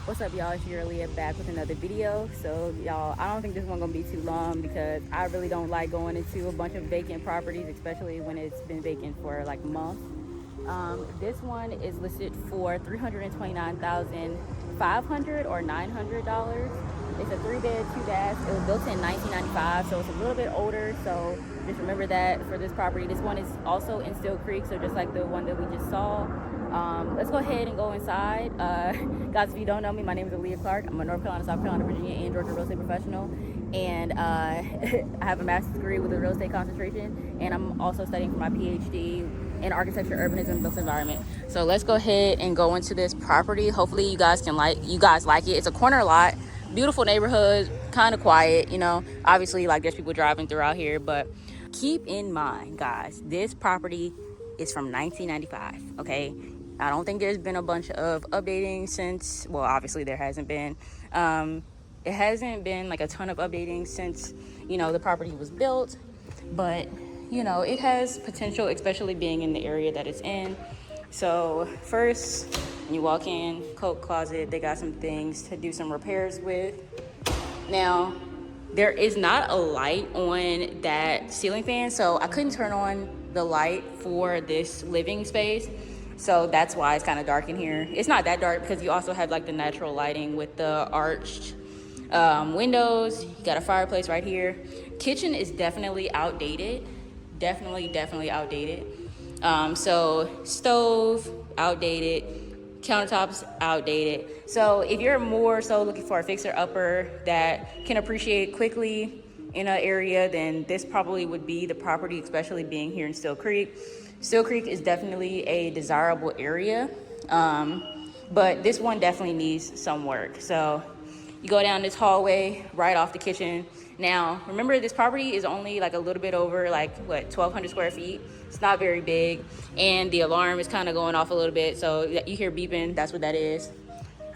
What's up, y'all? It's your Leah back with another video. So y'all, I don't think this one gonna be too long because I really don't like going into a bunch of vacant properties, especially when it's been vacant for like months. This one is listed for $329,500 or $900. It's a 3-bed, 2-bath. It was built in 1995, so it's a little bit older. So just remember that for this property. This one is also in Still Creek, so just like the one that we just saw. Let's go ahead and go inside. Guys, if you don't know me, my name is Aaliyah Clark. I'm a North Carolina, South Carolina, Virginia, and Georgia real estate professional. And I have a master's degree with a real estate concentration. And I'm also studying for my PhD in architecture, urbanism, and built environment. So let's go ahead and go into this property. Hopefully you guys like it. It's a corner lot, beautiful neighborhood, kind of quiet, you know. Obviously, like, there's people driving through out here, but keep in mind, guys, this property is from 1995, okay? I don't think there's been a bunch of updating since, well, obviously there hasn't been. It hasn't been like a ton of updating since, you know, the property was built, but you know, it has potential, especially being in the area that it's in. So first, when you walk in, coat closet, they got some things to do some repairs with. Now, there is not a light on that ceiling fan, so I couldn't turn on the light for this living space. So that's why it's kind of dark in here. It's not that dark because you also have like the natural lighting with the arched windows. You got a fireplace right here. Kitchen is definitely outdated. Definitely outdated. So stove, outdated. Countertops, outdated. So if you're more so looking for a fixer-upper that can appreciate quickly in an area, then this probably would be the property, especially being here in Still Creek. Still Creek is definitely a desirable area, but this one definitely needs some work. So you go down this hallway right off the kitchen. Now, remember, this property is only like a little bit over like, what, 1,200 square feet. It's not very big, and the alarm is kind of going off a little bit, so you hear beeping, that's what that is.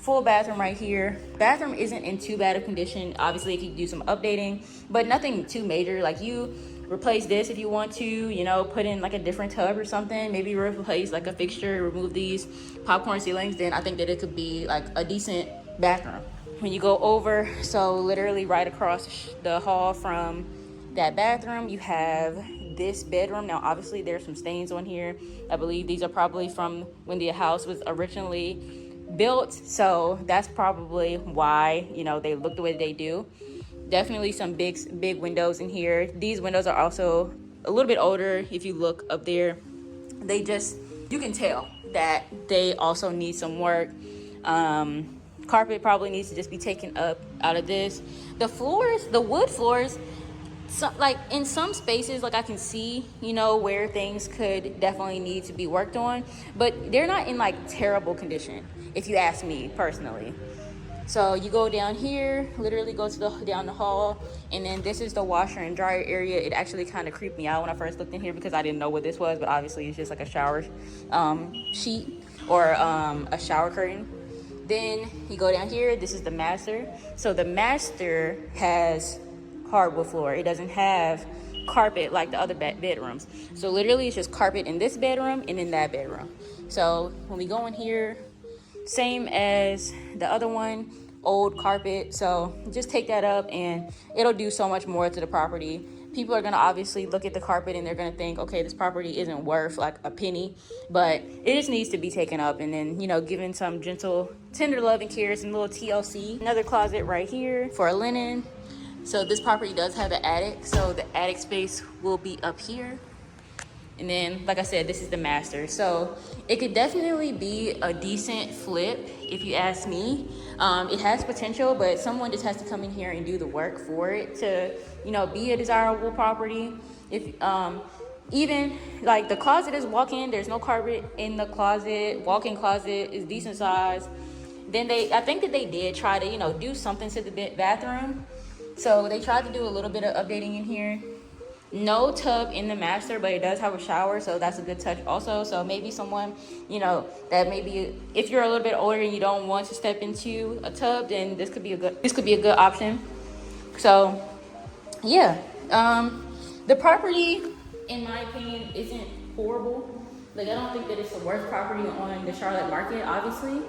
Full bathroom right here. Bathroom isn't in too bad of condition. Obviously, it could do some updating, but nothing too major. Like, you replace this if you want to, you know, put in like a different tub or something, maybe replace like a fixture, remove these popcorn ceilings, then I think that it could be like a decent bathroom. When you go over, so literally right across the hall from that bathroom, you have this bedroom. Now, obviously, there's some stains on here. I believe these are probably from when the house was originally built, so that's probably why, you know, they look the way they do. Definitely some big windows in here. These windows are also a little bit older. If you look up there, you can tell that they also need some work. Carpet probably needs to just be taken up out of this. The floors, the wood floors, like in some spaces, like I can see, you know, where things could definitely need to be worked on, but they're not in like terrible condition, if you ask me personally. So you go down here, literally go to down the hall, and then this is the washer and dryer area. It actually kind of creeped me out when I first looked in here because I didn't know what this was, but obviously it's just like a shower sheet or a shower curtain. Then you go down here, this is the master. So the master has hardwood floor. It doesn't have carpet like the other bedrooms. So literally it's just carpet in this bedroom and in that bedroom. So when we go in here, same as the other one, old carpet. So just take that up and it'll do so much more to the property. People are gonna obviously look at the carpet and they're gonna think, okay, this property isn't worth like a penny, but it just needs to be taken up and then, you know, given some gentle, tender love and care, some little TLC. Another closet right here for a linen. So this property does have an attic, so the attic space will be up here. And then, like I said, this is the master. So it could definitely be a decent flip, if you ask me. It has potential, but someone just has to come in here and do the work for it to, you know, be a desirable property. If even like the closet is walk-in, there's no carpet in the closet. Walk-in closet is decent size. Then I think that they did try to, you know, do something to the bathroom. So they tried to do a little bit of updating in here. No tub in the master, but it does have a shower, so that's a good touch also. So maybe someone, you know, that maybe if you're a little bit older and you don't want to step into a tub, then this could be a good option. So yeah, the property, in my opinion, isn't horrible. Like, I don't think that it's the worst property on the Charlotte market, obviously.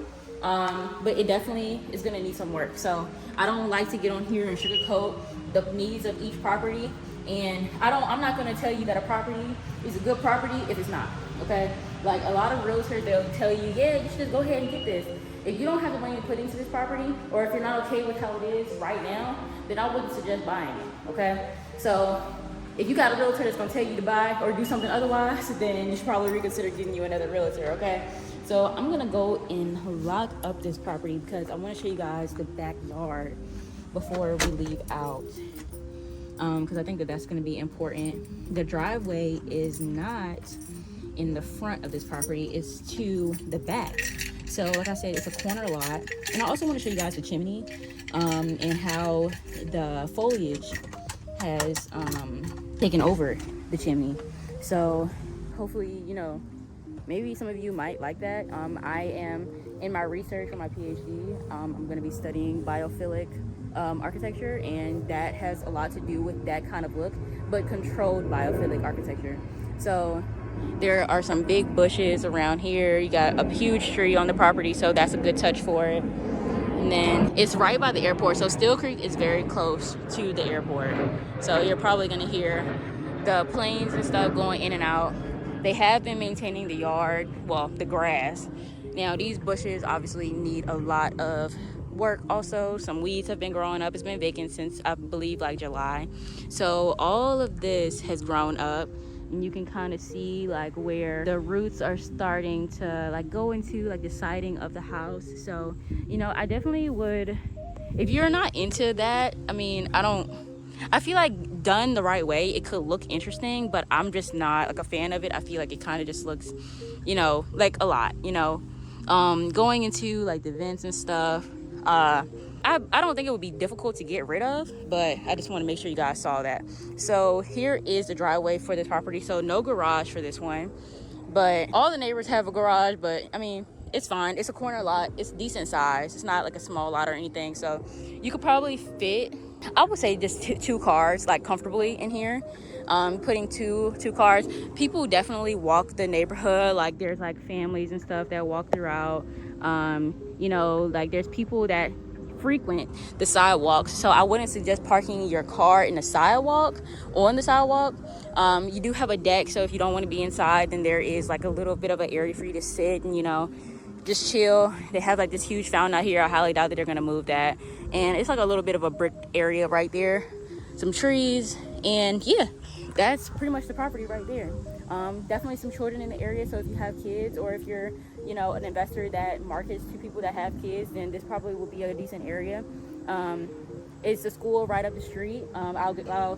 But it definitely is gonna need some work. So I don't like to get on here and sugarcoat the needs of each property. And I'm not gonna tell you that a property is a good property if it's not, okay? Like a lot of realtors, they'll tell you, yeah, you should just go ahead and get this. If you don't have the money to put into this property, or if you're not okay with how it is right now, then I wouldn't suggest buying it, okay? So if you got a realtor that's gonna tell you to buy or do something otherwise, then you should probably reconsider getting you another realtor, okay? So I'm gonna go and lock up this property because I wanna show you guys the backyard before we leave out. Because I think that that's gonna be important. The driveway is not in the front of this property, it's to the back. So like I said, it's a corner lot. And I also wanna show you guys the chimney and how the foliage has taken over the chimney. So hopefully, you know, maybe some of you might like that. I am in my research for my PhD. I'm going to be studying biophilic architecture, and that has a lot to do with that kind of look, but controlled biophilic architecture. So there are some big bushes around here. You got a huge tree on the property, so that's a good touch for it. And then it's right by the airport, so Still Creek is very close to the airport. So you're probably going to hear the planes and stuff going in and out. They have been maintaining the yard, well, the grass. Now these bushes obviously need a lot of work. Also, some weeds have been growing up. It's been vacant since I believe like July. So all of this has grown up, and you can kind of see like where the roots are starting to like go into like the siding of the house. So, you know, I definitely would, if you're not into that, I mean, I feel like done the right way, it could look interesting, but I'm just not like a fan of it. I feel like it kind of just looks, you know, like a lot, you know, going into like the vents and stuff. I don't think it would be difficult to get rid of, but I just want to make sure you guys saw that. So here is the driveway for this property. So no garage for this one, but all the neighbors have a garage, but I mean, it's fine. It's a corner lot. It's decent size. It's not like a small lot or anything. So you could probably fit, I would say, just two cars like comfortably in here. Putting two cars. People definitely walk the neighborhood. Like there's like families and stuff that walk throughout. You know, like there's people that frequent the sidewalks. So I wouldn't suggest parking your car in the sidewalk, on the sidewalk. You do have a deck, so if you don't want to be inside, then there is like a little bit of an area for you to sit and, you know, just chill. They have like this huge fountain out here. I highly doubt that they're gonna move that. And it's like a little bit of a brick area right there, some trees, and yeah, that's pretty much the property right there. Definitely some children in the area, so if you have kids, or if you're, you know, an investor that markets to people that have kids, then this probably will be a decent area. It's a school right up the street. I'll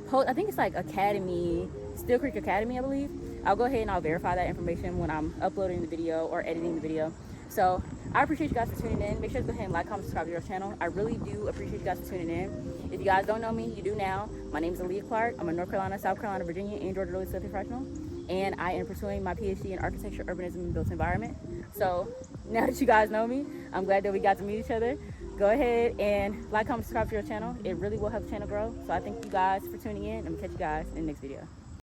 post, I think it's like Academy, Still Creek Academy, I believe. I'll go ahead and I'll verify that information when I'm uploading the video or editing the video. So I appreciate you guys for tuning in. Make sure to go ahead and like, comment, subscribe to your channel. I really do appreciate you guys for tuning in. If you guys don't know me, you do now. My name is Aaliyah Clark. I'm a North Carolina, South Carolina, Virginia, and Georgia real estate professional. And I am pursuing my PhD in architecture, urbanism, and built environment. So now that you guys know me, I'm glad that we got to meet each other. Go ahead and like, comment, subscribe to your channel. It really will help the channel grow. So I thank you guys for tuning in. I'm gonna catch you guys in the next video.